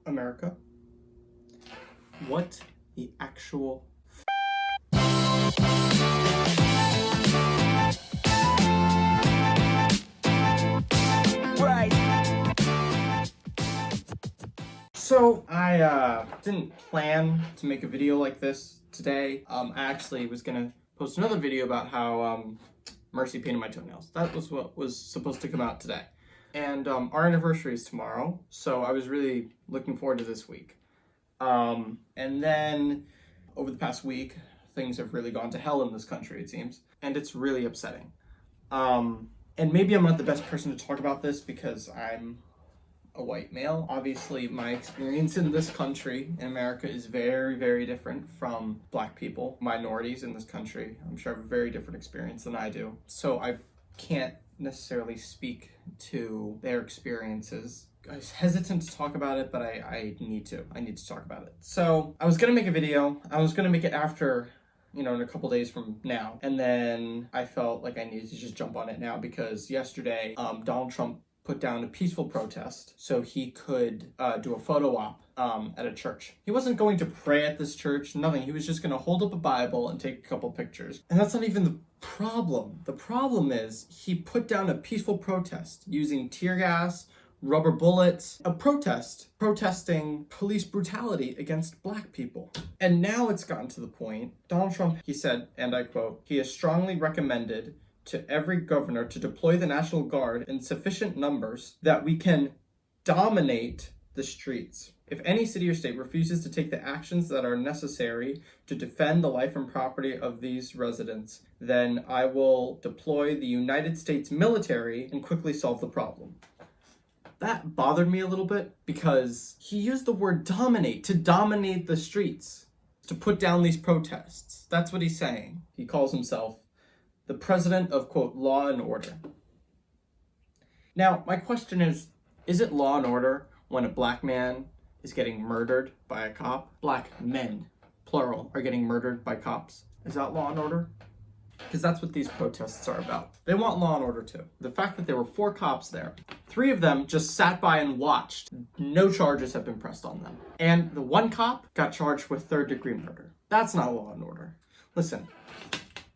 America? What the actual Right. So I didn't plan to make a video like this today. I actually was gonna post another video about how Mercy painted my toenails. That was what was supposed to come out today. And our anniversary is tomorrow, so I was really looking forward to this week. And then over the past week, things have really gone to hell in this country, it seems, and it's really upsetting. And maybe I'm not the best person to talk about this because I'm a white male. Obviously, my experience in this country, in America, is very, very different from Black people, minorities in this country. I'm sure have a very different experience than I do. So I can't necessarily speak to their experiences. I was hesitant to talk about it, but I need to. I need to talk about it. So I was gonna make a video. I was gonna make it after, in a couple days from now. And then I felt like I needed to just jump on it now because yesterday, Donald Trump put down a peaceful protest so he could do a photo op at a church. He wasn't going to pray at this church, nothing. He was just going to hold up a Bible and take a couple pictures. And that's not even the problem. The problem is he put down a peaceful protest using tear gas, rubber bullets, a protest protesting police brutality against Black people. And now it's gotten to the point, Donald Trump, he said, and I quote, "He has strongly recommended to every governor to deploy the National Guard in sufficient numbers that we can dominate the streets. If any city or state refuses to take the actions that are necessary to defend the life and property of these residents, then I will deploy the United States military and quickly solve the problem." That bothered me a little bit because he used the word dominate, to dominate the streets, to put down these protests. That's what he's saying. He calls himself the president of, quote, law and order. Now, my question is it law and order when a Black man is getting murdered by a cop? Black men, plural, are getting murdered by cops. Is that law and order? Because that's what these protests are about. They want law and order too. The fact that there were 4 cops there, 3 of them just sat by and watched. No charges have been pressed on them. And the 1 cop got charged with 3rd-degree murder. That's not law and order. Listen,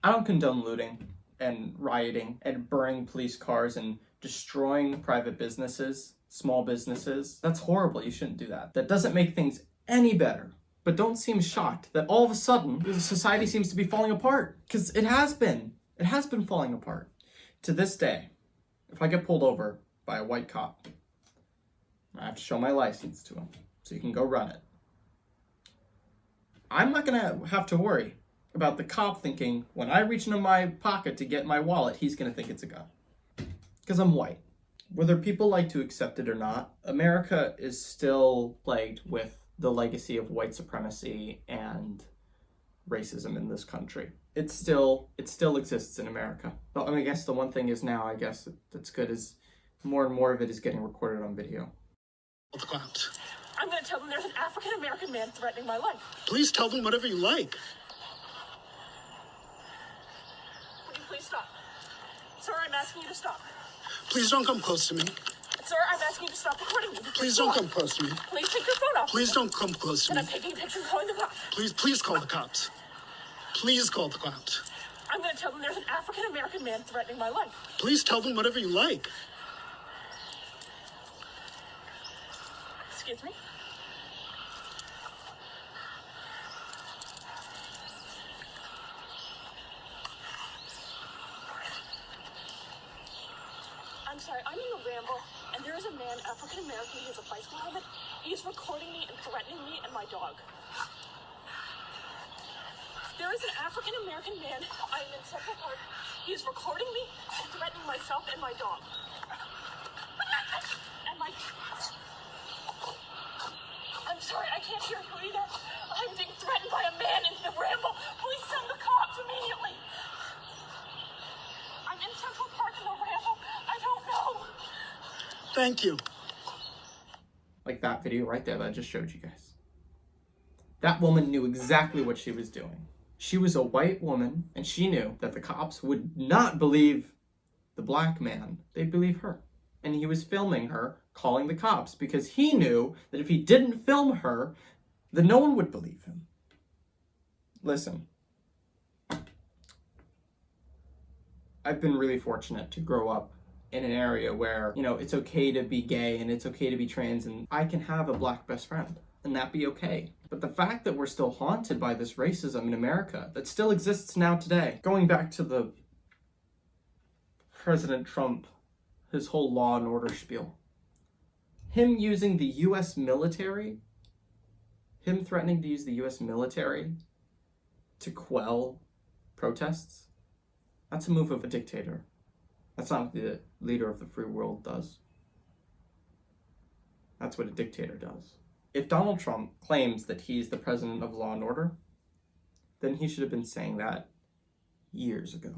I don't condone looting and rioting and burning police cars and destroying private businesses, small businesses. That's horrible. You shouldn't do that. That doesn't make things any better. But don't seem shocked that all of a sudden the society seems to be falling apart. Because it has been. It has been falling apart. To this day, if I get pulled over by a white cop, I have to show my license to him so he can go run it. I'm not going to have to worry about the cop thinking when I reach into my pocket to get my wallet, he's going to think it's a gun. Because I'm white. Whether people like to accept it or not, America is still plagued with the legacy of white supremacy and racism in this country. It still exists in America. But I guess the one thing is now, I guess that's good is more and more of it is getting recorded on video. I'm going to tell them there's an African-American man threatening my life. Please tell them whatever you like. Would you please stop? Sir, I'm asking you to stop. Please don't come close to me. Sir, I'm asking you to stop recording me. Please don't come close to me. Please take your phone off. Please don't come close to And me. I'm taking a picture and calling the cops. Please call the cops. Please call the cops. I'm going to tell them there's an African-American man threatening my life. Please tell them whatever you like. Excuse me? I'm sorry, I'm in a ramble, and there is a man, African-American, he has a bicycle helmet. He is recording me and threatening me and my dog. There is an African-American man, I am in Central Park. He is recording me and threatening myself and my dog. And my... I'm sorry, I can't hear you either. I'm being threatened by a man in the ramble. Please send the cops immediately. I'm in Central Park in the ramble. I don't know. Thank you. Like that video right there that I just showed you guys. That woman knew exactly what she was doing. She was a white woman, and she knew that the cops would not believe the Black man. They'd believe her. and he was filming her calling the cops because he knew that if he didn't film her, then no one would believe him. Listen, I've been really fortunate to grow up in an area where, it's okay to be gay and it's okay to be trans, and I can have a black best friend and that be okay. But the fact that we're still haunted by this racism in America that still exists now today, going back to the President Trump, his whole law and order spiel, him using the US military, him threatening to use the US military to quell protests, that's a move of a dictator. That's not what the leader of the free world does. That's what a dictator does. If Donald Trump claims that he's the president of law and order, then he should have been saying that years ago.